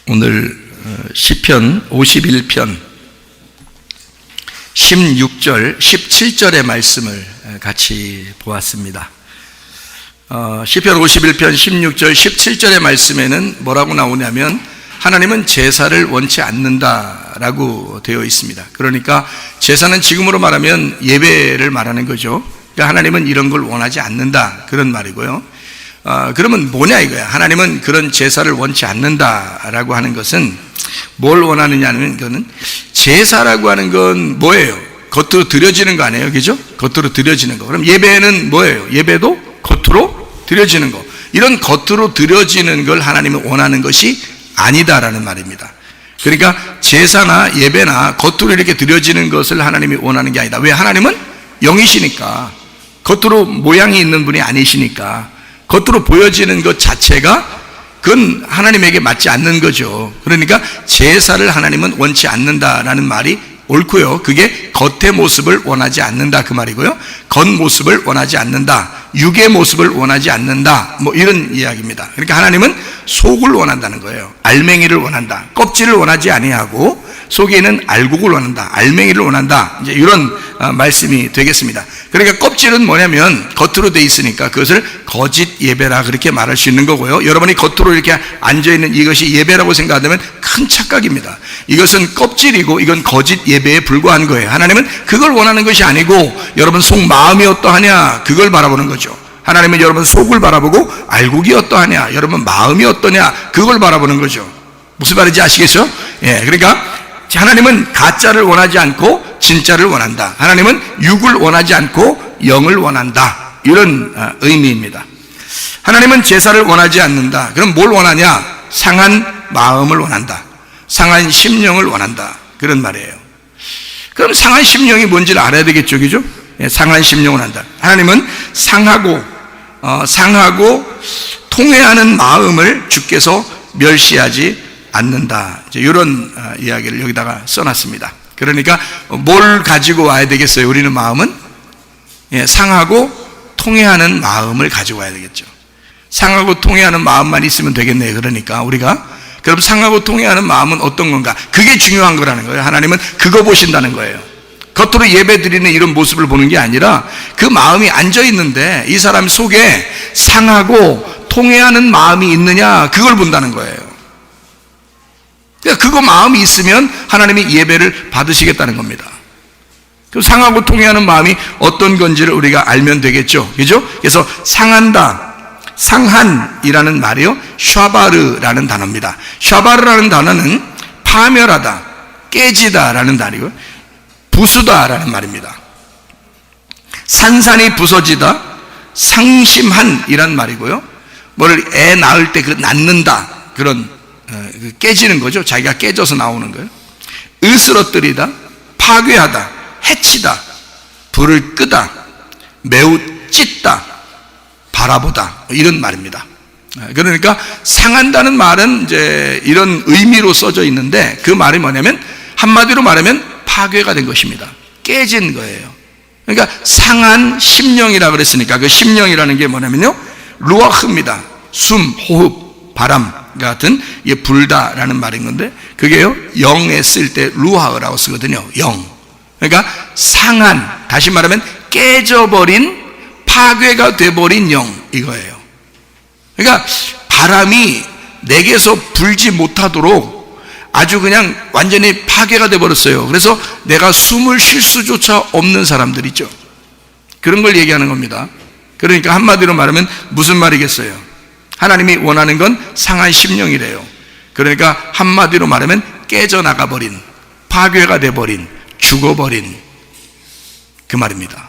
오늘 시편 51편 16절, 17절의 말씀을 같이 보았습니다. 시편 51편 16절, 17절의 말씀에는 뭐라고 나오냐면 하나님은 제사를 원치 않는다라고 되어 있습니다. 그러니까 제사는 지금으로 말하면 예배를 말하는 거죠. 그러니까 하나님은 이런 걸 원하지 않는다, 그런 말이고요. 그러면 뭐냐 이거야. 하나님은 그런 제사를 원치 않는다라고 하는 것은 뭘 원하느냐는 거는, 제사라고 하는 건 뭐예요? 겉으로 드려지는 거 아니에요, 그죠? 겉으로 드려지는 거. 그럼 예배는 뭐예요? 예배도 겉으로 드려지는 거. 이런 겉으로 드려지는 걸 하나님은 원하는 것이 아니다라는 말입니다. 그러니까 제사나 예배나 겉으로 이렇게 드려지는 것을 하나님이 원하는 게 아니다. 왜? 하나님은 영이시니까, 겉으로 모양이 있는 분이 아니시니까 겉으로 보여지는 것 자체가 그건 하나님에게 맞지 않는 거죠. 그러니까 제사를 하나님은 원치 않는다라는 말이 옳고요. 그게 겉의 모습을 원하지 않는다, 그 말이고요. 겉모습을 원하지 않는다, 육의 모습을 원하지 않는다, 뭐 이런 이야기입니다. 그러니까 하나님은 속을 원한다는 거예요. 알맹이를 원한다. 껍질을 원하지 아니하고 속에 있는 알곡을 원한다, 알맹이를 원한다, 이제 이런 말씀이 되겠습니다. 그러니까 껍질은 뭐냐면 겉으로 돼 있으니까 그것을 거짓 예배라 그렇게 말할 수 있는 거고요. 여러분이 겉으로 이렇게 앉아있는 이것이 예배라고 생각하면 큰 착각입니다. 이것은 껍질이고 이건 거짓 예배에 불과한 거예요. 하나님은 그걸 원하는 것이 아니고 여러분 속 마음이 어떠하냐, 그걸 바라보는 거죠. 하나님은 여러분 속을 바라보고 알곡이 어떠하냐, 여러분 마음이 어떠냐, 그걸 바라보는 거죠. 무슨 말인지 아시겠죠? 예, 그러니까 하나님은 가짜를 원하지 않고 진짜를 원한다. 하나님은 육을 원하지 않고 영을 원한다, 이런 의미입니다. 하나님은 제사를 원하지 않는다. 그럼 뭘 원하냐? 상한 마음을 원한다, 상한 심령을 원한다, 그런 말이에요. 그럼 상한 심령이 뭔지를 알아야 되겠죠, 그죠? 예, 상한 심령을 한다. 하나님은 상하고 통회하는 마음을 주께서 멸시하지 않는다, 이런 이야기를 여기다가 써놨습니다. 그러니까 뭘 가지고 와야 되겠어요? 우리는 마음은 상하고 통회하는 마음을 가지고 와야 되겠죠. 상하고 통회하는 마음만 있으면 되겠네요. 그러니까 우리가 그럼 상하고 통회하는 마음은 어떤 건가? 그게 중요한 거라는 거예요. 하나님은 그거 보신다는 거예요. 겉으로 예배 드리는 이런 모습을 보는 게 아니라 그 마음이 앉아 있는데 이 사람 속에 상하고 통회하는 마음이 있느냐, 그걸 본다는 거예요. 그거 마음이 있으면 하나님이 예배를 받으시겠다는 겁니다. 그럼 상하고 통회하는 마음이 어떤 건지를 우리가 알면 되겠죠, 그죠? 그래서 상한다, 상한이라는 말이요, 샤바르라는 단어입니다. 샤바르라는 단어는 파멸하다, 깨지다라는 단어이고 부수다라는 말입니다. 산산이 부서지다, 상심한이란 말이고요. 뭐를 애 낳을 때 그 낳는다, 그런 깨지는 거죠. 자기가 깨져서 나오는 거예요. 으스러뜨리다, 파괴하다, 해치다, 불을 끄다, 매우 찢다, 바라보다, 이런 말입니다. 그러니까 상한다는 말은 이제 이런 의미로 써져 있는데 그 말이 뭐냐면 한마디로 말하면 파괴가 된 것입니다. 깨진 거예요. 그러니까 상한 심령이라 그랬으니까 그 심령이라는 게 뭐냐면요, 루아흐입니다. 숨, 호흡, 바람 같은 불다라는 말인 건데 그게요, 영에 쓸 때 루하라고 쓰거든요. 영. 그러니까 상한, 다시 말하면 깨져버린, 파괴가 돼버린 영, 이거예요. 그러니까 바람이 내게서 불지 못하도록 아주 그냥 완전히 파괴가 돼버렸어요. 그래서 내가 숨을 쉴 수조차 없는 사람들이죠. 그런 걸 얘기하는 겁니다. 그러니까 한마디로 말하면 무슨 말이겠어요? 하나님이 원하는 건 상한 심령이래요. 그러니까 한마디로 말하면 깨져나가버린, 파괴가 돼버린, 죽어버린, 그 말입니다.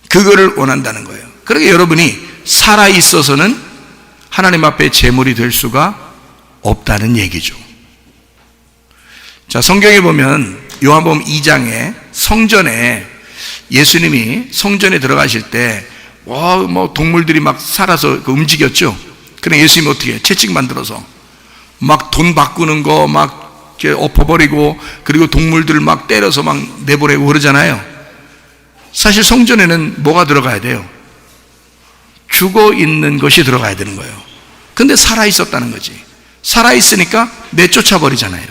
그거를 원한다는 거예요. 그러니까 여러분이 살아있어서는 하나님 앞에 제물이 될 수가 없다는 얘기죠. 자, 성경에 보면 요한복음 2장에 성전에 예수님이 성전에 들어가실 때 뭐 동물들이 막 살아서 움직였죠. 그래 예수님이 어떻게 해요? 채찍 만들어서 막 돈 바꾸는 거 막 엎어버리고, 그리고 동물들 막 때려서 막 내보내고 그러잖아요. 사실 성전에는 뭐가 들어가야 돼요? 죽어 있는 것이 들어가야 되는 거예요. 근데 살아 있었다는 거지. 살아있으니까 내쫓아버리잖아요.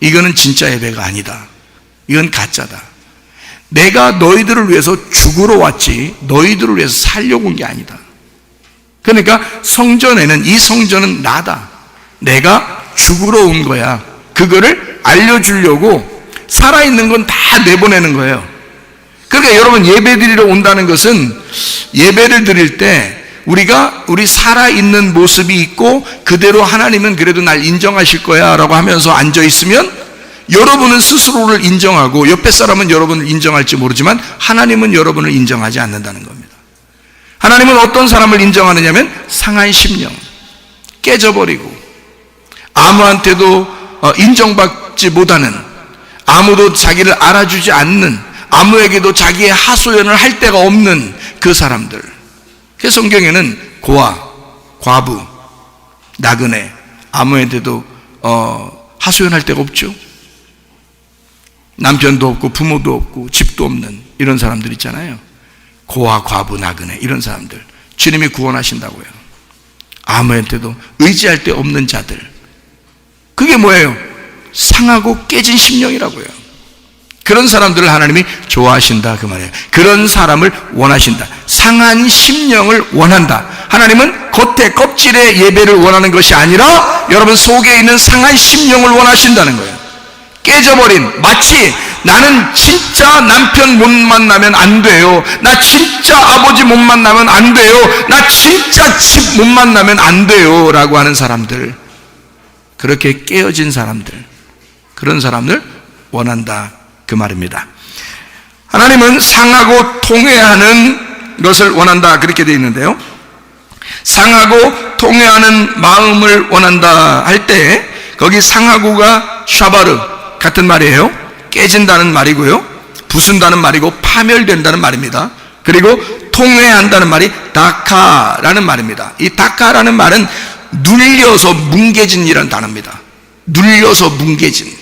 이거는 진짜 예배가 아니다. 이건 가짜다. 내가 너희들을 위해서 죽으러 왔지 너희들을 위해서 살려고 온 게 아니다. 그러니까 성전에는, 이 성전은 나다. 내가 죽으러 온 거야. 그거를 알려주려고 살아있는 건 다 내보내는 거예요. 그러니까 여러분, 예배 드리러 온다는 것은 예배를 드릴 때 우리 살아있는 모습이 있고 그대로 하나님은 그래도 날 인정하실 거야 라고 하면서 앉아있으면 여러분은 스스로를 인정하고 옆에 사람은 여러분을 인정할지 모르지만 하나님은 여러분을 인정하지 않는다는 겁니다. 하나님은 어떤 사람을 인정하느냐면 상한 심령, 깨져버리고 아무한테도 인정받지 못하는, 아무도 자기를 알아주지 않는, 아무에게도 자기의 하소연을 할 데가 없는 그 사람들. 그래서 성경에는 고아, 과부, 나그네, 아무한테도 하소연할 데가 없죠. 남편도 없고 부모도 없고 집도 없는 이런 사람들 있잖아요. 고아, 과부, 나그네, 이런 사람들 주님이 구원하신다고요. 아무한테도 의지할 데 없는 자들. 그게 뭐예요? 상하고 깨진 심령이라고요. 그런 사람들을 하나님이 좋아하신다 그 말이에요. 그런 사람을 원하신다. 상한 심령을 원한다. 하나님은 겉에 껍질의 예배를 원하는 것이 아니라 여러분 속에 있는 상한 심령을 원하신다는 거예요. 깨져버린, 마치 나는 진짜 남편 못 만나면 안 돼요, 나 진짜 아버지 못 만나면 안 돼요, 나 진짜 집 못 만나면 안 돼요 라고 하는 사람들, 그렇게 깨어진 사람들, 그런 사람들 원한다 그 말입니다. 하나님은 상하고 통회하는 것을 원한다 그렇게 되어 있는데요, 상하고 통회하는 마음을 원한다 할 때 거기 상하고가 샤바르 같은 말이에요. 깨진다는 말이고요, 부순다는 말이고 파멸된다는 말입니다. 그리고 통회한다는 말이 다카라는 말입니다. 이 다카라는 말은 눌려서 뭉개진이라는 단어입니다. 눌려서 뭉개진.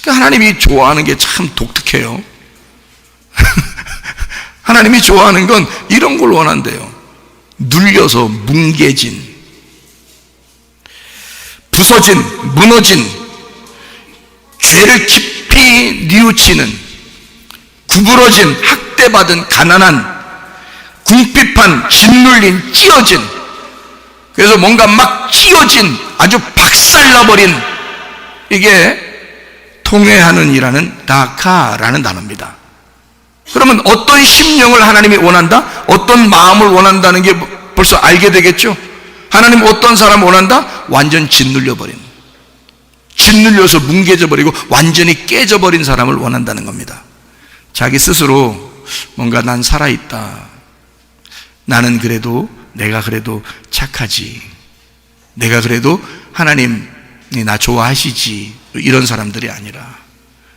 그러니까 하나님이 좋아하는 게 참 독특해요. 하나님이 좋아하는 건 이런 걸 원한대요. 눌려서 뭉개진, 부서진, 무너진, 죄를 깊이 뉘우치는, 구부러진, 학대받은, 가난한, 궁핍한, 짓눌린, 찧어진, 그래서 뭔가 막 찧어진, 아주 박살나버린, 이게 통회하는 이라는 다카라는 단어입니다. 그러면 어떤 심령을 하나님이 원한다? 어떤 마음을 원한다는 게 벌써 알게 되겠죠? 하나님 어떤 사람을 원한다? 완전 짓눌려버린, 짓눌려서 뭉개져 버리고 완전히 깨져버린 사람을 원한다는 겁니다. 자기 스스로 뭔가 난 살아있다, 나는 그래도, 내가 그래도 착하지, 내가 그래도 하나님이 나 좋아하시지, 이런 사람들이 아니라,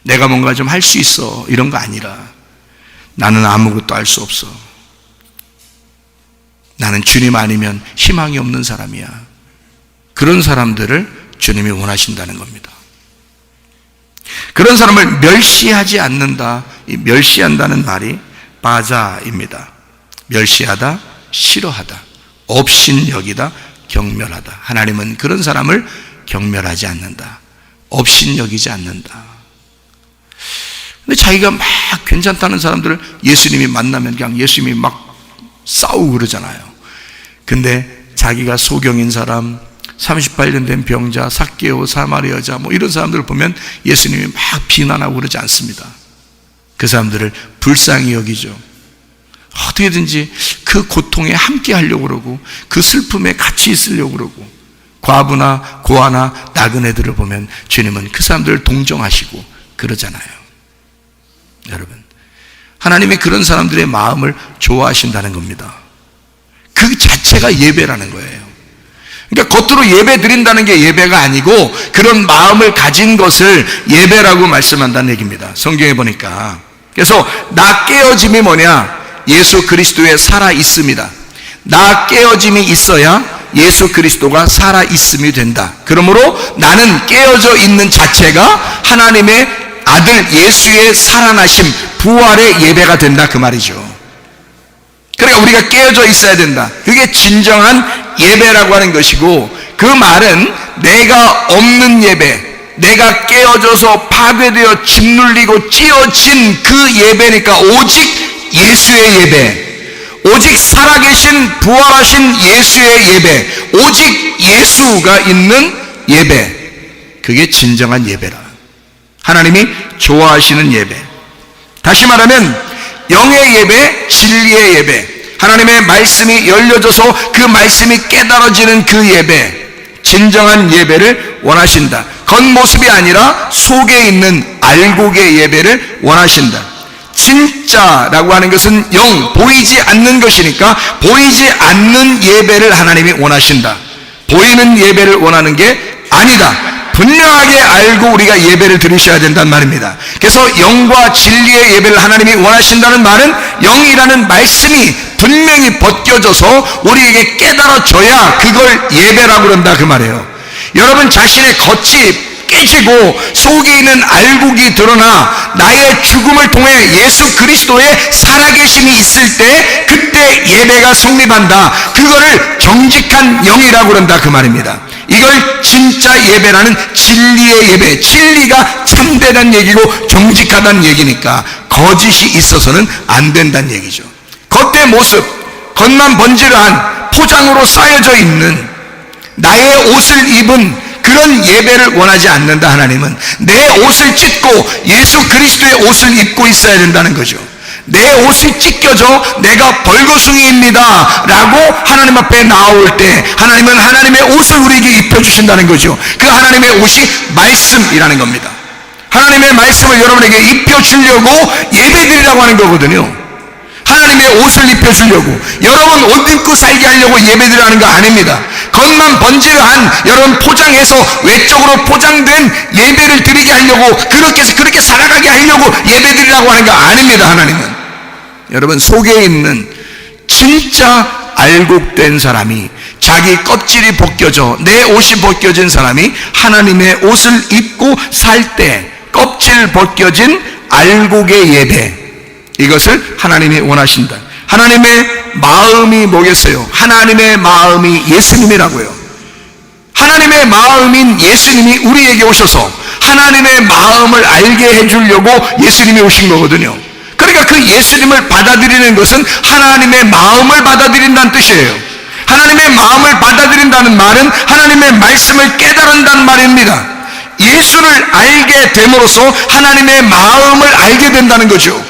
내가 뭔가 좀 할 수 있어, 이런 거 아니라, 나는 아무것도 할 수 없어, 나는 주님 아니면 희망이 없는 사람이야, 그런 사람들을 주님이 원하신다는 겁니다. 그런 사람을 멸시하지 않는다. 이 멸시한다는 말이 바자입니다. 멸시하다, 싫어하다, 업신여기다, 경멸하다. 하나님은 그런 사람을 경멸하지 않는다, 업신여기지 않는다. 근데 자기가 막 괜찮다는 사람들을 예수님이 만나면 그냥 예수님이 막 싸우고 그러잖아요. 근데 자기가 소경인 사람, 38년 된 병자, 삭개오, 사마리 여자, 뭐 이런 사람들을 보면 예수님이 막 비난하고 그러지 않습니다. 그 사람들을 불쌍히 여기죠. 어떻게든지 그 고통에 함께 하려고 그러고 그 슬픔에 같이 있으려고 그러고, 과부나 고아나 나그네들을 보면 주님은 그 사람들을 동정하시고 그러잖아요. 여러분, 하나님이 그런 사람들의 마음을 좋아하신다는 겁니다. 그 자체가 예배라는 거예요. 그러니까 겉으로 예배 드린다는 게 예배가 아니고 그런 마음을 가진 것을 예배라고 말씀한다는 얘기입니다. 성경에 보니까. 그래서 나 깨어짐이 뭐냐? 예수 그리스도에 살아 있습니다. 나 깨어짐이 있어야 예수 그리스도가 살아 있음이 된다. 그러므로 나는 깨어져 있는 자체가 하나님의 아들 예수의 살아나심, 부활의 예배가 된다 그 말이죠. 그러니까 우리가 깨어져 있어야 된다. 그게 진정한 예배라고 하는 것이고, 그 말은 내가 없는 예배, 내가 깨어져서 파괴되어 짓눌리고 찌어진 그 예배니까 오직 예수의 예배, 오직 살아계신 부활하신 예수의 예배, 오직 예수가 있는 예배, 그게 진정한 예배라. 하나님이 좋아하시는 예배. 다시 말하면 영의 예배, 진리의 예배, 하나님의 말씀이 열려져서 그 말씀이 깨달아지는 그 예배, 진정한 예배를 원하신다. 겉모습이 아니라 속에 있는 알곡의 예배를 원하신다. 진짜라고 하는 것은 영, 보이지 않는 것이니까 보이지 않는 예배를 하나님이 원하신다. 보이는 예배를 원하는 게 아니다. 분명하게 알고 우리가 예배를 드리셔야 된다는 말입니다. 그래서 영과 진리의 예배를 하나님이 원하신다는 말은 영이라는 말씀이 분명히 벗겨져서 우리에게 깨달아져야 그걸 예배라고 그런다 그 말이에요. 여러분 자신의 겉이 깨지고 속에 있는 알곡이 드러나 나의 죽음을 통해 예수 그리스도의 살아계심이 있을 때 그때 예배가 성립한다. 그거를 정직한 영이라고 그런다 그 말입니다. 이걸 진짜 예배라는 진리의 예배, 진리가 참되다는 얘기고 정직하다는 얘기니까 거짓이 있어서는 안 된다는 얘기죠. 겉의 모습, 겉만 번지르한 포장으로 쌓여져 있는 나의 옷을 입은 그런 예배를 원하지 않는다. 하나님은 내 옷을 찢고 예수 그리스도의 옷을 입고 있어야 된다는 거죠. 내 옷이 찢겨져 내가 벌거숭이입니다 라고 하나님 앞에 나올 때 하나님은 하나님의 옷을 우리에게 입혀주신다는 거죠. 그 하나님의 옷이 말씀이라는 겁니다. 하나님의 말씀을 여러분에게 입혀주려고 예배드리라고 하는 거거든요. 하나님의 옷을 입혀주려고, 여러분 옷 입고 살게 하려고 예배드리라는 거 아닙니다. 겉만 번지르한 여러분 포장해서 외적으로 포장된 예배를 드리게 하려고, 그렇게 살아가게 하려고 예배드리라고 하는 거 아닙니다. 하나님은 여러분 속에 있는 진짜 알곡된 사람이, 자기 껍질이 벗겨져 내 옷이 벗겨진 사람이 하나님의 옷을 입고 살 때 껍질 벗겨진 알곡의 예배, 이것을 하나님이 원하신다. 하나님의 마음이 뭐겠어요? 하나님의 마음이 예수님이라고요. 하나님의 마음인 예수님이 우리에게 오셔서 하나님의 마음을 알게 해주려고 예수님이 오신 거거든요. 그러니까 그 예수님을 받아들이는 것은 하나님의 마음을 받아들인다는 뜻이에요. 하나님의 마음을 받아들인다는 말은 하나님의 말씀을 깨달은다는 말입니다. 예수를 알게 됨으로써 하나님의 마음을 알게 된다는 거죠.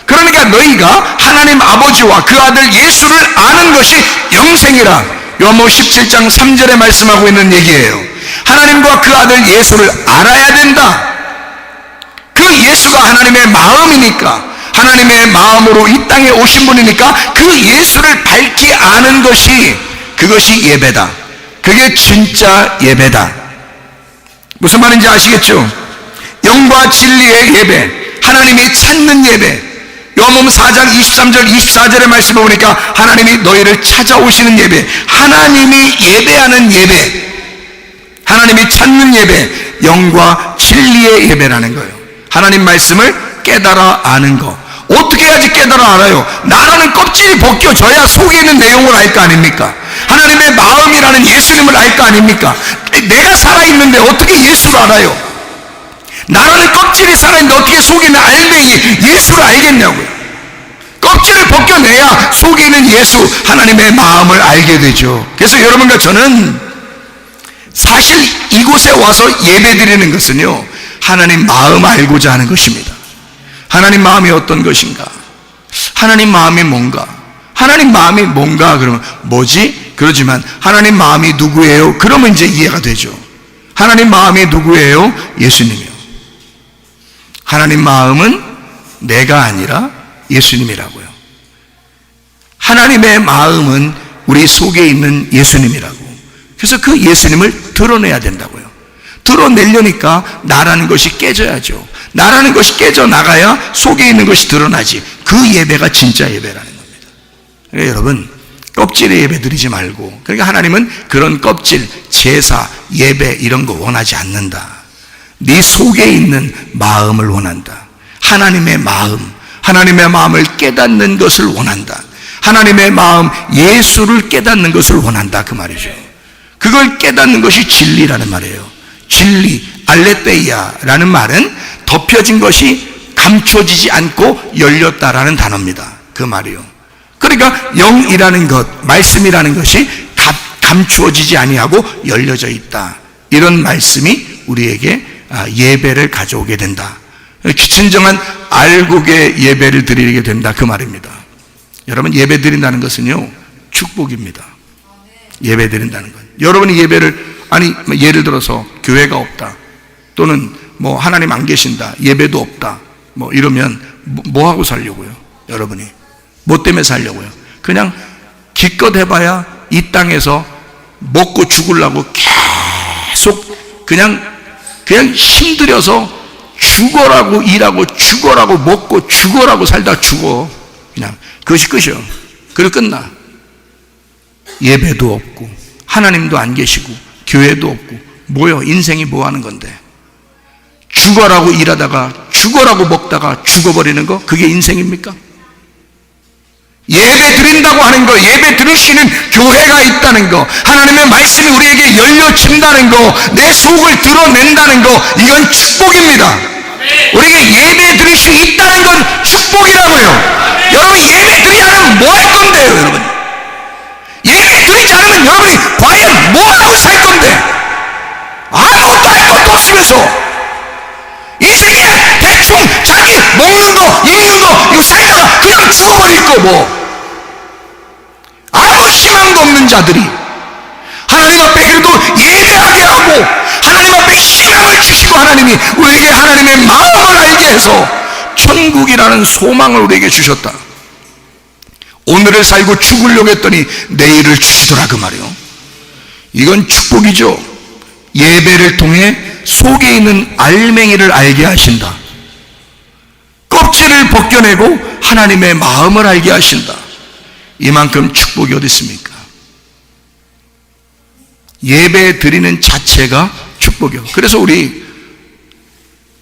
그러니까 너희가 하나님 아버지와 그 아들 예수를 아는 것이 영생이라. 요한복음 17장 3절에 말씀하고 있는 얘기예요. 하나님과 그 아들 예수를 알아야 된다. 그 예수가 하나님의 마음이니까, 하나님의 마음으로 이 땅에 오신 분이니까 그 예수를 밝히 아는 것이, 그것이 예배다. 그게 진짜 예배다. 무슨 말인지 아시겠죠? 영과 진리의 예배, 하나님이 찾는 예배. 요한복음 4장 23절 24절의 말씀을 보니까 하나님이 너희를 찾아오시는 예배, 하나님이 예배하는 예배, 하나님이 찾는 예배, 영과 진리의 예배라는 거예요. 하나님 말씀을 깨달아 아는 거. 어떻게 해야지 깨달아 알아요? 나라는 껍질이 벗겨져야 속에 있는 내용을 알 거 아닙니까? 하나님의 마음이라는 예수님을 알 거 아닙니까? 내가 살아있는데 어떻게 예수를 알아요? 나라는 껍질이 살아있는데 어떻게 속에 있는 알맹이 예수를 알겠냐고요. 껍질을 벗겨내야 속에 있는 예수, 하나님의 마음을 알게 되죠. 그래서 여러분과 저는 사실 이곳에 와서 예배드리는 것은요, 하나님 마음 알고자 하는 것입니다. 하나님 마음이 어떤 것인가? 하나님 마음이 뭔가? 하나님 마음이 뭔가? 그러면 뭐지? 그러지만 하나님 마음이 누구예요? 그러면 이제 이해가 되죠. 하나님 마음이 누구예요? 예수님이요. 하나님 마음은 내가 아니라 예수님이라고요. 하나님의 마음은 우리 속에 있는 예수님이라고. 그래서 그 예수님을 드러내야 된다고요. 드러내려니까 나라는 것이 깨져야죠. 나라는 것이 깨져나가야 속에 있는 것이 드러나지. 그 예배가 진짜 예배라는 겁니다. 그러니까 여러분, 껍질의 예배 드리지 말고, 그러니까 하나님은 그런 껍질, 제사, 예배 이런 거 원하지 않는다. 네 속에 있는 마음을 원한다. 하나님의 마음, 하나님의 마음을 깨닫는 것을 원한다. 하나님의 마음, 예수를 깨닫는 것을 원한다 그 말이죠. 그걸 깨닫는 것이 진리라는 말이에요. 진리, 알레테이아라는 말은 덮여진 것이 감춰지지 않고 열렸다라는 단어입니다. 그 말이요. 그러니까 영이라는 것, 말씀이라는 것이 감추어지지 아니하고 열려져 있다. 이런 말씀이 우리에게 예배를 가져오게 된다. 진정한 알곡의 예배를 드리게 된다. 그 말입니다. 여러분, 예배 드린다는 것은요, 축복입니다. 예배 드린다는 것. 여러분이 예배를, 예를 들어서 교회가 없다, 또는 뭐 하나님 안 계신다, 예배도 없다, 뭐 이러면 뭐 하고 살려고요? 여러분이 뭐 때문에 살려고요? 그냥 기껏 해봐야 이 땅에서 먹고 죽으려고 계속 그냥 힘들여서 죽어라고 일하고 죽어라고 먹고 죽어라고 살다 죽어. 그냥 그것이 끝이요. 그리고 끝나. 예배도 없고 하나님도 안 계시고 교회도 없고 뭐요? 인생이 뭐 하는 건데? 죽어라고 일하다가 죽어라고 먹다가 죽어버리는 거, 그게 인생입니까? 예배 드린다고 하는 거, 예배 드릴 수 있는 교회가 있다는 거, 하나님의 말씀이 우리에게 열려진다는 거, 내 속을 드러낸다는 거, 이건 축복입니다. 우리에게 예배 드릴 수 있다는 건 축복이라고요. 여러분, 예배 드리지 않으면 뭐 할 건데요, 여러분? 예배 드리지 않으면 여러분이 과연 뭐 하고 살 건데? 아무것도 할 것도 없으면서 인생에 대충 자기 먹는 거, 입는 거, 이거 살다가 그냥 죽어버릴 거 뭐. 아무 희망도 없는 자들이 하나님 앞에 그래도 예배하게 하고 하나님 앞에 희망을 주시고 하나님이 우리에게 하나님의 마음을 알게 해서 천국이라는 소망을 우리에게 주셨다. 오늘을 살고 죽으려고 했더니 내일을 주시더라, 그 말이요. 이건 축복이죠. 예배를 통해 속에 있는 알맹이를 알게 하신다. 껍질을 벗겨내고 하나님의 마음을 알게 하신다. 이만큼 축복이 어디 있습니까? 예배 드리는 자체가 축복이요. 그래서 우리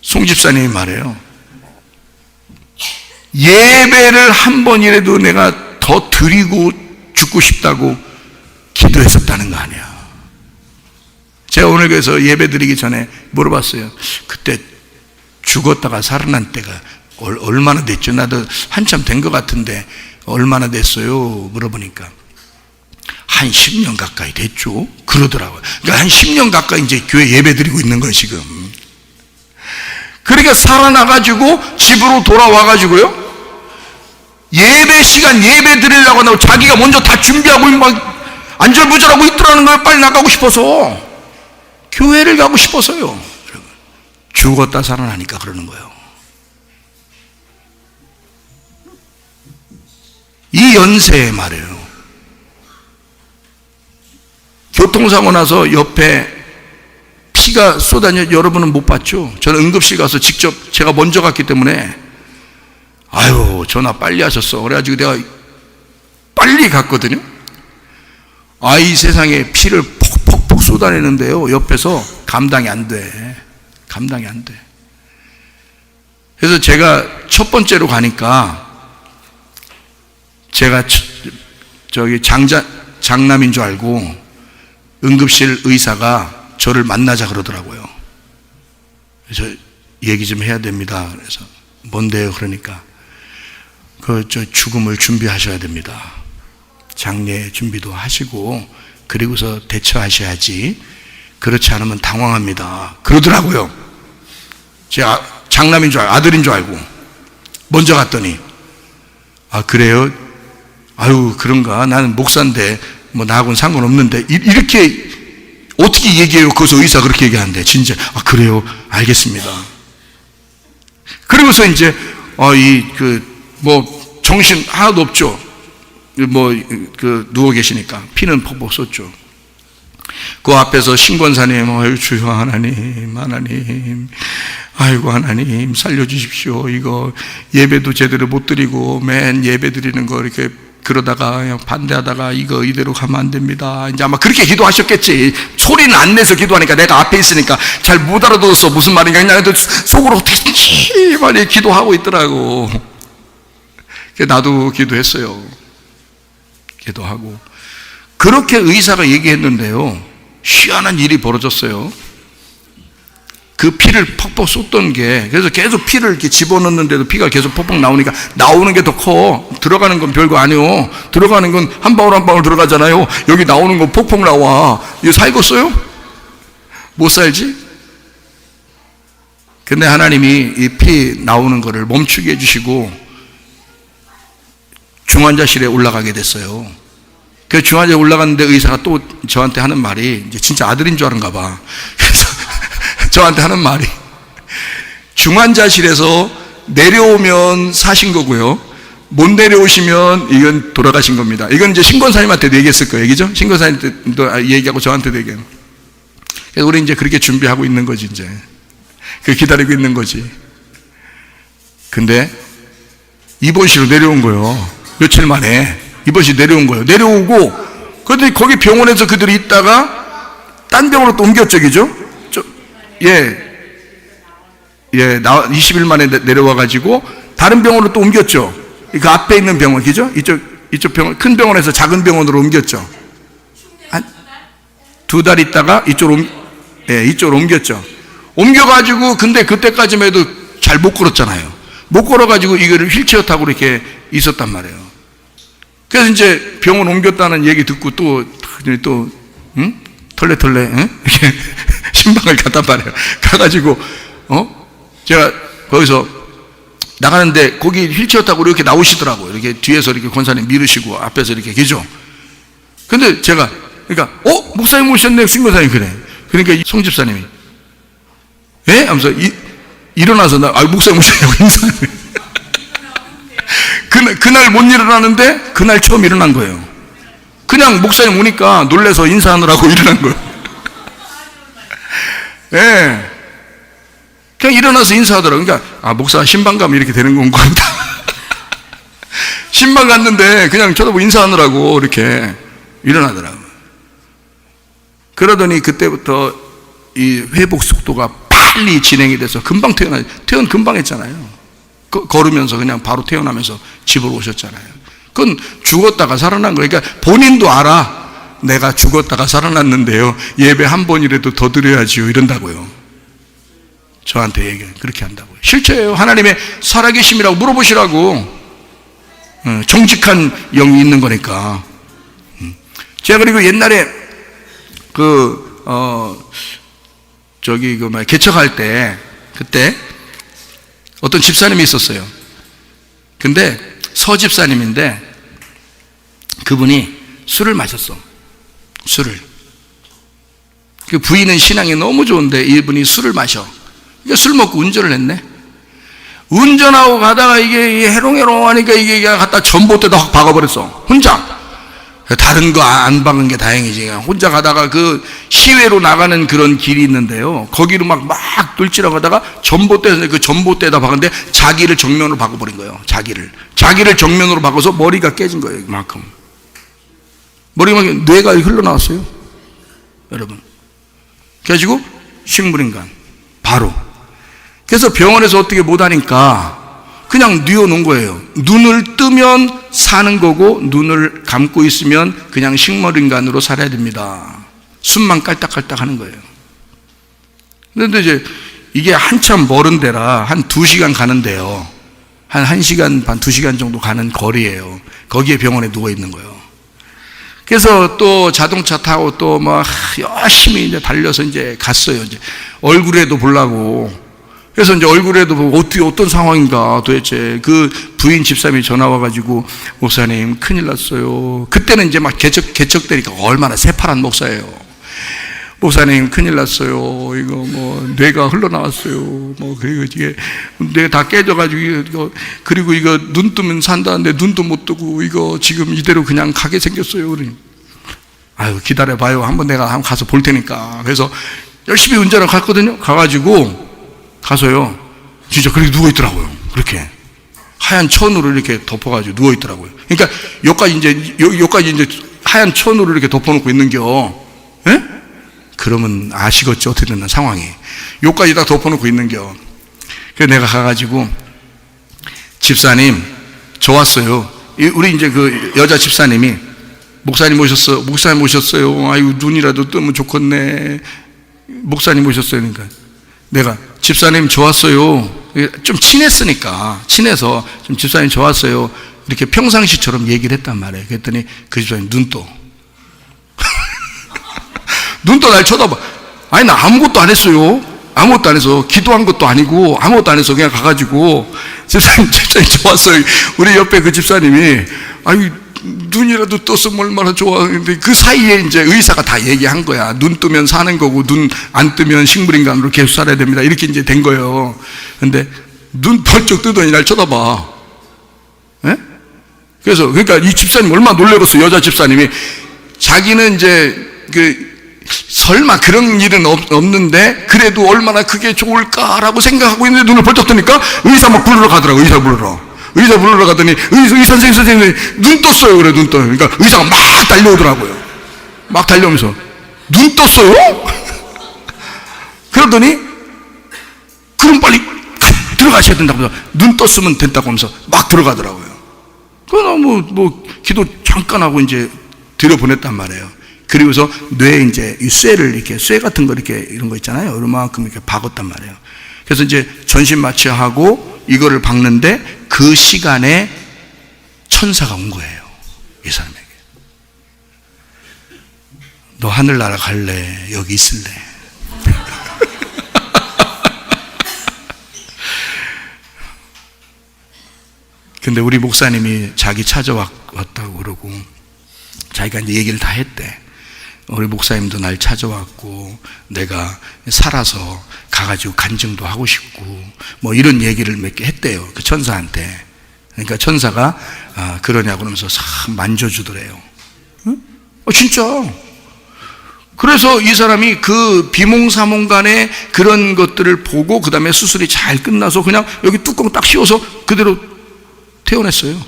송 집사님이 말해요. 예배를 한 번이라도 내가 더 드리고 죽고 싶다고 기도했었다는 거 아니야. 제가 오늘 그래서 예배 드리기 전에 물어봤어요. 그때 죽었다가 살아난 때가 얼마나 됐죠? 나도 한참 된 것 같은데 얼마나 됐어요? 물어보니까 한 10년 가까이 됐죠? 그러더라고요. 그러니까 한 10년 가까이 이제 교회 예배 드리고 있는 거예요, 지금. 그러니까 살아나가지고 집으로 돌아와가지고요, 예배 시간 예배 드리려고 하고 자기가 먼저 다 준비하고 막 안절부절하고 있더라는 거예요. 빨리 나가고 싶어서. 교회를 가고 싶어서요. 죽었다 살아나니까 그러는 거예요. 이 연세에 말이에요. 교통사고 나서 옆에 피가 쏟아져, 여러분은 못 봤죠? 저는 응급실 가서 직접 제가 먼저 갔기 때문에 아유, 전화 빨리 하셨어. 그래가지고 내가 빨리 갔거든요. 이 세상에 피를 퍽퍽 쏟아내는데요, 옆에서 감당이 안 돼. 감당이 안 돼. 그래서 제가 첫 번째로 가니까 제가 저기 장남인 줄 알고 응급실 의사가 저를 만나자 그러더라고요. 그래서 얘기 좀 해야 됩니다. 그래서 뭔데요? 그러니까 저 죽음을 준비하셔야 됩니다. 장례 준비도 하시고 그리고서 대처하셔야지. 그렇지 않으면 당황합니다. 그러더라고요. 제가 장남인 줄 알고 아들인 줄 알고 먼저 갔더니 그래요? 아유, 그런가? 나는 목사인데 뭐 나하고는 상관없는데 이렇게 어떻게 얘기해요? 거기서 의사 그렇게 얘기하는데 진짜 그래요? 알겠습니다. 그리고서 이제 뭐 정신 하나도 없죠. 뭐 누워 계시니까 피는 퍽퍽 쏟죠. 그 앞에서 신권사님, 아유 주여 하나님, 아이고 하나님 살려주십시오. 이거 예배도 제대로 못 드리고 맨 예배 드리는 거 이렇게 그러다가 그냥 반대하다가 이거 이대로 가면 안 됩니다. 이제 아마 그렇게 기도하셨겠지. 소리는 안 내서 기도하니까 내가 앞에 있으니까 잘 못 알아들었어. 무슨 말인가. 그냥 속으로 되게 많이 기도하고 있더라고. 나도 기도했어요. 기도하고. 그렇게 의사가 얘기했는데요, 희한한 일이 벌어졌어요. 그 피를 퍽퍽 쏟던 게, 그래서 계속 피를 이렇게 집어넣는데도 피가 계속 퍽퍽 나오니까 나오는 게 더 커. 들어가는 건 별거 아니요. 들어가는 건 한 방울 한 방울 들어가잖아요. 여기 나오는 건 퍽퍽 나와. 이거 살겠어요? 못 살지? 근데 하나님이 이 피 나오는 거를 멈추게 해주시고 중환자실에 올라가게 됐어요. 그 중환자실에 올라갔는데 의사가 또 저한테 하는 말이, 이제 진짜 아들인 줄 알았나 봐. 그래서 저한테 하는 말이, 중환자실에서 내려오면 사신 거고요, 못 내려오시면 이건 돌아가신 겁니다. 이건 이제 신권사님한테도 얘기했을 거예요. 얘기죠? 신권사님도 얘기하고 저한테도 얘기해요. 그래서 우리 이제 그렇게 준비하고 있는 거지, 이제. 그 기다리고 있는 거지. 근데 입원실로 내려온 거예요. 며칠 만에 입원실 내려온 거예요. 내려오고, 그런데 거기 병원에서 그들이 있다가 딴 병원으로 또 옮겼죠, 그죠? 20일 만에 내려와가지고 다른 병원으로 또 옮겼죠. 그 앞에 있는 병원, 그죠? 이쪽 병원, 큰 병원에서 작은 병원으로 옮겼죠. 한 2달 있다가 이쪽으로 옮겼죠. 옮겨가지고, 근데 그때까지만 해도 잘 못 걸었잖아요. 못 걸어가지고 이거를 휠체어 타고 이렇게 있었단 말이에요. 그래서 이제 병원 옮겼다는 얘기 듣고 응? 털레, 응? 이렇게 신방을 갔단 말이에요. 가가지고, 제가 거기서 나가는데 거기 휠체어 타고 이렇게 나오시더라고요. 이렇게 뒤에서 이렇게 권사님 밀으시고 앞에서 이렇게 계죠. 근데 제가, 그러니까, 목사님 오셨네. 신권사님 그래. 그러니까 송 집사님이, 예? 하면서 일어나서 목사님 오셨냐고 인사해. 그날 못 일어나는데 그날 처음 일어난 거예요. 그냥 목사님 오니까 놀래서 인사하느라고 일어난 거예요. 예. 그냥 일어나서 인사하더라고요. 그러니까, 목사 신방 가면 이렇게 되는 건가 보다. 신방 갔는데 그냥 쳐다보고 인사하느라고 이렇게 일어나더라고요. 그러더니 그때부터 이 회복 속도가 빨리 진행이 돼서 금방 퇴원 금방 했잖아요. 걸으면서 그냥 바로 퇴원하면서 집으로 오셨잖아요. 그건 죽었다가 살아난 거예요. 그러니까 본인도 알아. 내가 죽었다가 살아났는데요, 예배 한 번이라도 더 드려야지요, 이런다고요. 저한테 얘기해요. 그렇게 한다고요. 실체예요. 하나님의 살아계심이라고 물어보시라고. 정직한 영이 있는 거니까. 제가 그리고 옛날에 개척할 때, 그때 어떤 집사님이 있었어요. 근데 서집사님인데 그분이 술을 마셨어. 술을. 그 부인은 신앙이 너무 좋은데 이분이 술을 마셔. 그러니까 술 먹고 운전을 했네. 운전하고 가다가 이게 해롱해롱 하니까 이게 갖다 전봇대다 확 박아버렸어. 혼자. 다른 거 안 박은 게 다행이지. 혼자 가다가 그 시외로 나가는 그런 길이 있는데요, 거기로 막 돌지라고 하다가 그 전봇대에다 박았는데 자기를 정면으로 박아버린 거예요. 자기를 정면으로 박아서 머리가 깨진 거예요. 이만큼. 머리가 뇌가 흘러나왔어요, 여러분. 그래가지고 식물인간 바로. 그래서 병원에서 어떻게 못하니까 그냥 뉘어놓은 거예요. 눈을 뜨면 사는 거고 눈을 감고 있으면 그냥 식물인간으로 살아야 됩니다. 숨만 깔딱깔딱 하는 거예요. 그런데 이제 이게 한참 멀은 데라 한 2시간 가는데요, 한 1시간 반 2시간 정도 가는 거리예요. 거기에 병원에 누워 있는 거예요. 그래서 또 자동차 타고 또 막 열심히 이제 달려서 이제 갔어요. 이제 얼굴에도 보려고. 그래서 이제 얼굴에도 보고 어떤 상황인가 도대체. 그 부인 집사님이 전화 와가지고, 목사님 큰일 났어요. 그때는 이제 막 개척되니까 얼마나 새파란 목사예요. 목사님 큰일 났어요. 이거 뭐 뇌가 흘러나왔어요. 뭐 그리고 이게 뇌 다 깨져가지고 그리고 이거 눈 뜨면 산다는데 눈도 못 뜨고 이거 지금 이대로 그냥 가게 생겼어요. 그러니 아유 기다려봐요. 한번 내가 한번 가서 볼 테니까. 그래서 열심히 운전을 갔거든요. 가서요, 진짜 그렇게 누워 있더라고요. 그렇게 하얀 천으로 이렇게 덮어가지고 누워 있더라고요. 그러니까 여기까지 이제 하얀 천으로 이렇게 덮어놓고 있는겨. 예? 그러면 아시겠죠, 어떻게 됐나 상황이. 여기까지 다 덮어놓고 있는겨. 그래서 내가 가가지고, 집사님 저 왔어요. 우리 이제 그 여자 집사님이 목사님 오셨어요. 아유, 눈이라도 뜨면 좋겠네. 목사님 오셨어요. 그러니까 내가 집사님 좋았어요. 좀 친해서 좀 집사님 좋았어요. 이렇게 평상시처럼 얘기를 했단 말이에요. 그랬더니 그 집사님 눈 떠 날 쳐다봐. 아니, 나 아무것도 안 했어요. 아무것도 안 해서, 기도한 것도 아니고 아무것도 안 해서 그냥 가가지고 집사님 좋았어요. 우리 옆에 그 집사님이 아유, 눈이라도 떴으면 얼마나 좋아. 근데 그 사이에 이제 의사가 다 얘기한 거야. 눈 뜨면 사는 거고 눈 안 뜨면 식물인간으로 계속 살아야 됩니다. 이렇게 이제 된 거예요. 근데 눈 번쩍 뜨더니 날 쳐다봐. 예? 그러니까 이 집사님 얼마나 놀래겠어. 여자 집사님이 자기는 이제 설마 그런 일은 없는데 그래도 얼마나 그게 좋을까라고 생각하고 있는데 눈을 벌쩍 뜨니까 의사 막 부르러 가더라고. 의사 부르러 가더니 선생님 눈 떴어요. 그래, 눈 떠. 그러니까 의사가 막 달려오더라고요. 막 달려오면서 눈 떴어요? 그러더니 그럼 빨리 들어가셔야 된다고. 눈 떴으면 된다고 하면서 막 들어가더라고요. 그러나 기도 잠깐 하고 이제 들여보냈단 말이에요. 그리고서 뇌에 이제 이 쇠 같은 거 이런 거 있잖아요. 이만큼 이렇게 박았단 말이에요. 그래서 이제 전신 마취하고 이거를 박는데 그 시간에 천사가 온 거예요. 이 사람에게. 너 하늘나라 갈래? 여기 있을래? 근데 우리 목사님이 자기 찾아왔다고 그러고 자기가 이제 얘기를 다 했대. 우리 목사님도 날 찾아왔고 내가 살아서 가가지고 간증도 하고 싶고 이런 얘기를 몇 개 했대요. 그 천사한테. 그러니까 천사가 그러냐고 그러면서 싹 만져주더래요. 응? 진짜. 그래서 이 사람이 그 비몽사몽간에 그런 것들을 보고 그 다음에 수술이 잘 끝나서 그냥 여기 뚜껑 딱 씌워서 그대로 태어났어요.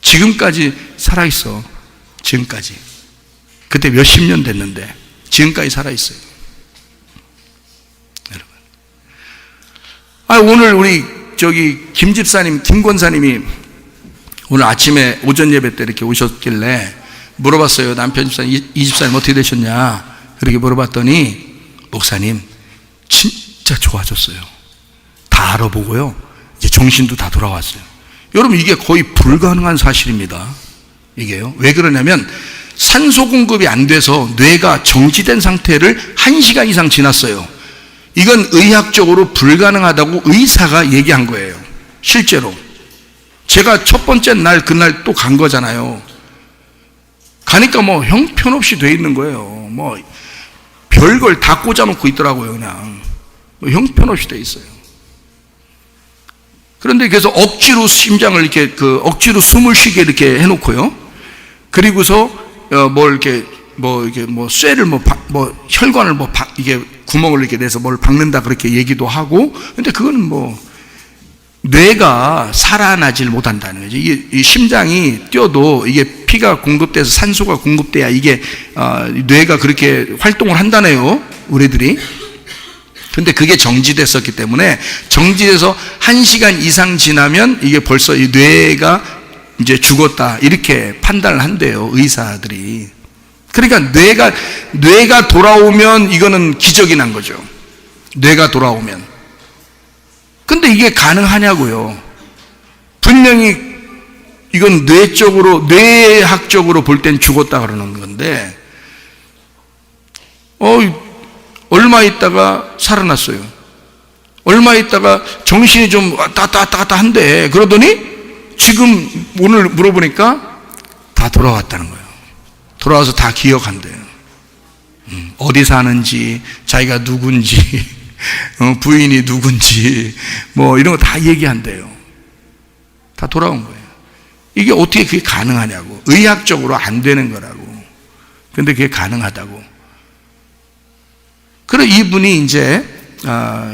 지금까지 살아있어. 지금까지. 그때 몇십 년 됐는데 지금까지 살아있어요. 여러분. 오늘 우리 김 집사님, 김 권사님이 오늘 아침에 오전 예배 때 이렇게 오셨길래 물어봤어요. 남편 집사님, 이 집사님 어떻게 되셨냐? 그렇게 물어봤더니 목사님 진짜 좋아졌어요. 다 알아보고요. 이제 정신도 다 돌아왔어요. 여러분, 이게 거의 불가능한 사실입니다. 이게요. 왜 그러냐면 산소 공급이 안 돼서 뇌가 정지된 상태를 1시간 이상 지났어요. 이건 의학적으로 불가능하다고 의사가 얘기한 거예요. 실제로. 제가 첫 번째 날 그날 또 간 거잖아요. 가니까 형편없이 돼 있는 거예요. 별걸 다 꽂아놓고 있더라고요. 그냥 형편없이 돼 있어요. 그런데 그래서 억지로 심장을 이렇게 억지로 숨을 쉬게 이렇게 해놓고요. 그리고서 쇠를 혈관을 이게 구멍을 이렇게 내서 뭘 박는다 그렇게 얘기도 하고. 근데 그거는 뇌가 살아나질 못한다는 거죠. 이 심장이 뛰어도 이게 피가 공급돼서 산소가 공급돼야 이게 뇌가 그렇게 활동을 한다네요. 우리들이. 근데 그게 정지됐었기 때문에 정지돼서 1시간 이상 지나면 이게 벌써 이 뇌가 이제 죽었다 이렇게 판단을 한대요. 의사들이. 그러니까 뇌가 돌아오면 이거는 기적이 난 거죠. 뇌가 돌아오면. 근데 이게 가능하냐고요. 분명히 이건 뇌학적으로 볼 땐 죽었다 그러는 건데 얼마 있다가 살아났어요. 얼마 있다가 정신이 좀 왔다 갔다 한데 그러더니 지금 오늘 물어보니까 다 돌아왔다는 거예요. 돌아와서 다 기억한대요. 어디 사는지, 자기가 누군지, 부인이 누군지 이런 거 다 얘기한대요. 다 돌아온 거예요. 이게 어떻게 그게 가능하냐고. 의학적으로 안 되는 거라고. 근데 그게 가능하다고. 그래서 이분이 이제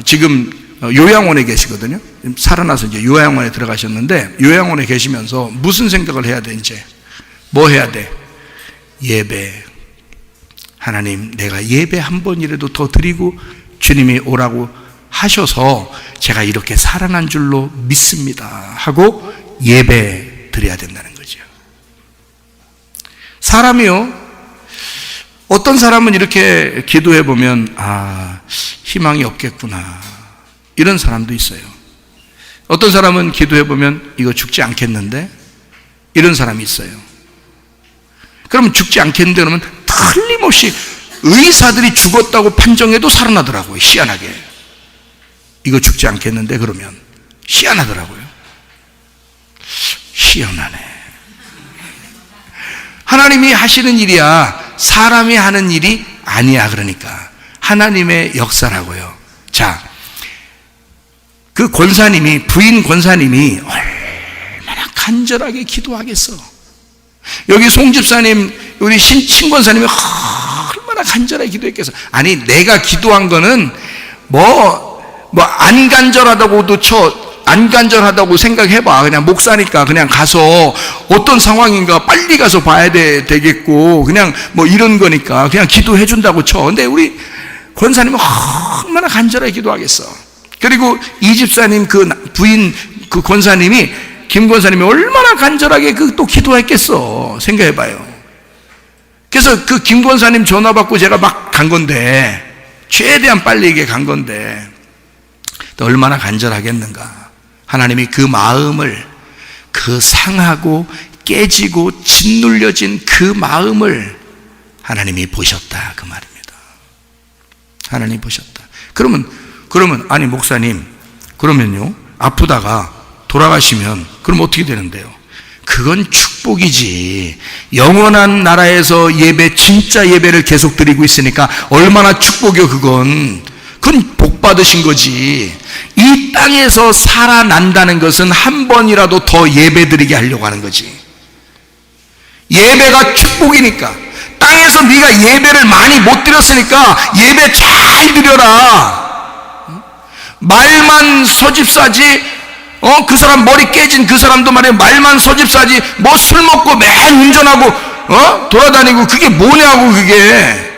지금 요양원에 계시거든요. 살아나서 이제 요양원에 들어가셨는데 요양원에 계시면서 무슨 생각을 해야 돼? 이제 뭐 해야 돼? 예배. 하나님, 내가 예배 한 번이라도 더 드리고 주님이 오라고 하셔서 제가 이렇게 살아난 줄로 믿습니다 하고 예배 드려야 된다는 거죠. 사람이요, 어떤 사람은 이렇게 기도해 보면 희망이 없겠구나, 이런 사람도 있어요. 어떤 사람은 기도해 보면 이거 죽지 않겠는데, 이런 사람이 있어요. 그러면 죽지 않겠는데 그러면 틀림없이 의사들이 죽었다고 판정해도 살아나더라고요. 희한하게. 이거 죽지 않겠는데 그러면 희한하더라고요. 희한하네. 하나님이 하시는 일이야 사람이 하는 일이 아니야. 그러니까 하나님의 역사라고요. 자, 그 권사님이, 부인 권사님이 얼마나 간절하게 기도하겠어. 여기 송 집사님, 우리 신권사님이 얼마나 간절하게 기도했겠어. 아니, 내가 기도한 거는 안 간절하다고도 안 간절하다고 생각해봐. 그냥 목사니까 그냥 가서 어떤 상황인가 빨리 가서 봐야 되겠고, 그냥 이런 거니까 그냥 기도해 준다고 쳐. 근데 우리 권사님은 얼마나 간절하게 기도하겠어. 그리고 이 집사님 그 부인 그 권사님이, 김 권사님이 얼마나 간절하게 또 기도했겠어. 생각해봐요. 그래서 그 김 권사님 전화 받고 제가 막 간 건데, 최대한 빨리 이게 간 건데, 또 얼마나 간절하겠는가. 하나님이 그 마음을, 그 상하고 깨지고 짓눌려진 그 마음을 하나님이 보셨다, 그 말입니다. 하나님이 보셨다. 그러면 아니 목사님, 그러면요, 아프다가 돌아가시면 그럼 어떻게 되는데요? 그건 축복이지. 영원한 나라에서 진짜 예배를 계속 드리고 있으니까 얼마나 축복이요. 그건 복 받으신 거지. 이 땅에서 살아난다는 것은 한 번이라도 더 예배 드리게 하려고 하는 거지. 예배가 축복이니까. 땅에서 네가 예배를 많이 못 드렸으니까 예배 잘 드려라. 말만 서집사지, 그 사람 머리 깨진 그 사람도 말이야, 말만 서집사지, 술 먹고 맨 운전하고 돌아다니고, 그게 뭐냐고. 그게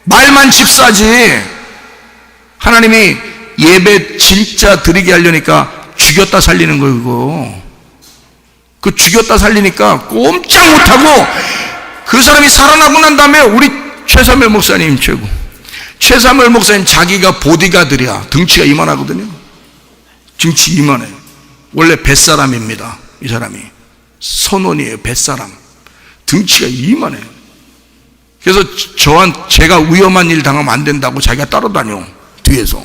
말만 집사지. 하나님이 예배 진짜 드리게 하려니까 죽였다 살리는 거예요. 그거 그 죽였다 살리니까 꼼짝 못하고, 그 사람이 살아나고 난 다음에 우리 최사멸 목사님, 최사멸 목사님 자기가 보디가드랴. 등치가 이만하거든요. 등치 이만해요. 원래 뱃사람입니다. 이 사람이 선원이에요. 뱃사람. 등치가 이만해요. 그래서 제가 위험한 일 당하면 안 된다고 자기가 따라다녀, 뒤에서.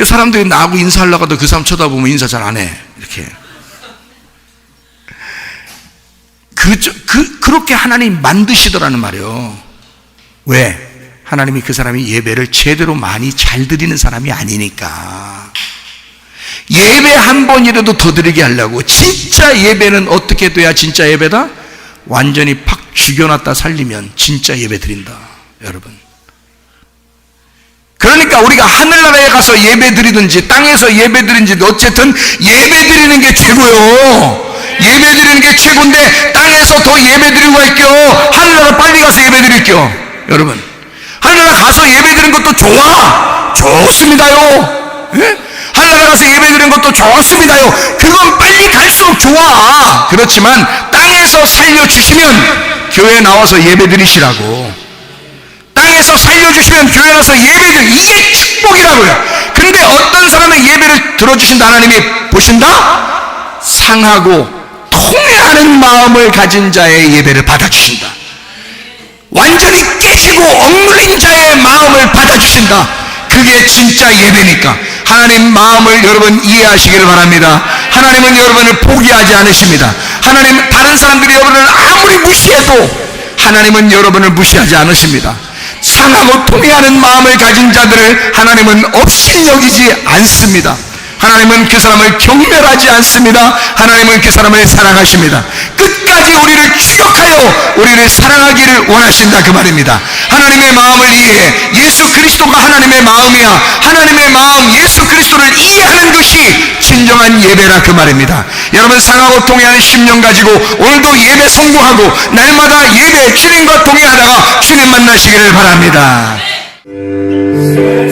사람들이 나하고 인사하려고 하도 그 사람 쳐다보면 인사 잘 안 해. 이렇게. 그렇게 하나님 만드시더라는 말이에요. 왜? 하나님이 그 사람이 예배를 제대로 많이 잘 드리는 사람이 아니니까. 예배 한 번이라도 더 드리게 하려고. 진짜 예배는 어떻게 돼야 진짜 예배다? 완전히 팍 죽여놨다 살리면 진짜 예배 드린다, 여러분. 그러니까 우리가 하늘나라에 가서 예배 드리든지 땅에서 예배 드리든지 어쨌든 예배 드리는 게 최고요. 예배 드리는 게 최고인데, 땅에서 더 예배 드리고 할게요, 하늘나라 빨리 가서 예배 드릴게요. 여러분, 하늘나라 가서 예배 드리는 것도 좋습니다요. 예? 하늘나라 가서 예배 드리는 것도 좋습니다요. 그건 빨리 갈수록 좋아. 그렇지만 땅에서 살려주시면 교회에 나와서 예배 드리시라고. 땅에서 살려주시면 교회 나와서 예배를, 이게 축복이라고요. 근데 어떤 사람의 예배를 들어주신다, 하나님이 보신다? 상하고 통회하는 마음을 가진 자의 예배를 받아주신다. 완전히 깨지고 억눌린 자의 마음을 받아주신다. 그게 진짜 예배니까. 하나님 마음을 여러분 이해하시기를 바랍니다. 하나님은 여러분을 포기하지 않으십니다. 하나님, 다른 사람들이 여러분을 아무리 무시해도 하나님은 여러분을 무시하지 않으십니다. 상하고 통회하는 마음을 가진 자들을 하나님은 없이 여기지 않습니다. 하나님은 그 사람을 경멸하지 않습니다. 하나님은 그 사람을 사랑하십니다. 끝까지 우리를 추격하여 우리를 사랑하기를 원하신다, 그 말입니다. 하나님의 마음을 이해해. 예수 그리스도가 하나님의 마음이야. 하나님의 마음, 예수 그리스도를 이해하는 것이 진정한 예배라, 그 말입니다. 여러분, 상하고 통회하는 심령 가지고 오늘도 예배 성공하고 날마다 예배 주님과 동행하다가 주님 만나시기를 바랍니다. 주님의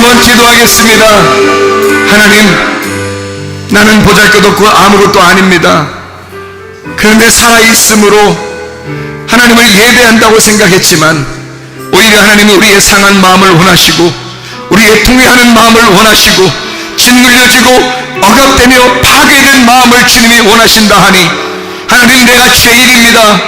한번 기도하겠습니다. 하나님, 나는 보잘것없고 아무것도 아닙니다. 그런데 살아있음으로 하나님을 예배한다고 생각했지만 오히려 하나님은 우리의 상한 마음을 원하시고 우리의 통회하는 마음을 원하시고 짓눌려지고 억압되며 파괴된 마음을 주님이 원하신다 하니, 하나님, 내가 죄인입니다.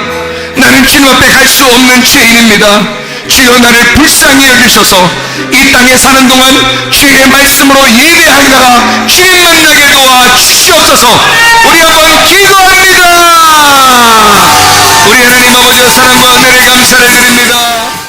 나는 주님 앞에 갈 수 없는 죄인입니다. 주여, 나를 불쌍히 여기셔서 이 땅에 사는 동안 주의 말씀으로 예배하다가 주님 만나게 도와주시옵소서. 우리 한번 기도합니다. 우리 하나님 아버지의 사랑과 은혜를 감사를 드립니다.